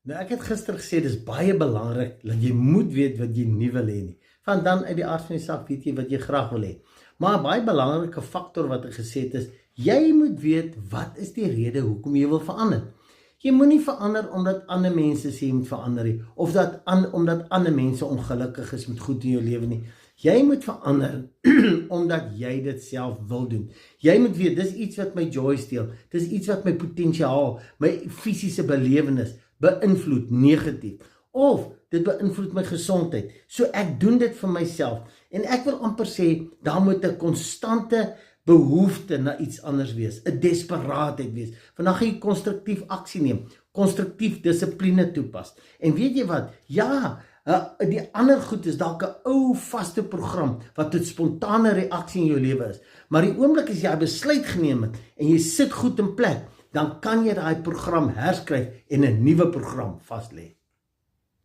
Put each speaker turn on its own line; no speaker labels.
Nou ek het gister gesê, dis baie belangrik, dat jy moet weet wat jy nie wil hê nie. Van dan uit die aard van die saak weet jy wat jy graag wil hê. Maar 'n baie belangrike faktor wat ek gesê het is, jy moet weet wat is die rede hoekom jy wil verander. Jy moenie verander omdat ander mense sê jy moet verander nie, of omdat ander mense ongelukkig is met goed in jou lewe nie. Jy moet verander omdat jy dit self wil doen. Jy moet weet, dis iets wat my joy steel, dis iets wat my potensiaal, my fisiese belewenis beïnvloed negatief, of dit beïnvloed my gesondheid. So ek doen dit vir myself, en ek wil amper sê, daar moet 'n konstante behoefte na iets anders wees, 'n desperaatheid wees. Vandag gaan jy konstruktief aksie neem, konstruktief dissipline toepas. En weet jy wat? Ja, die ander goed is dalk 'n ou vaste program wat tot spontane reaksie in jou lewe is. Maar die oomblik as jy 'n besluit geneem het en jy sit goed in plek, dan kan jy daai program herskryf en 'n nuwe program vas lê.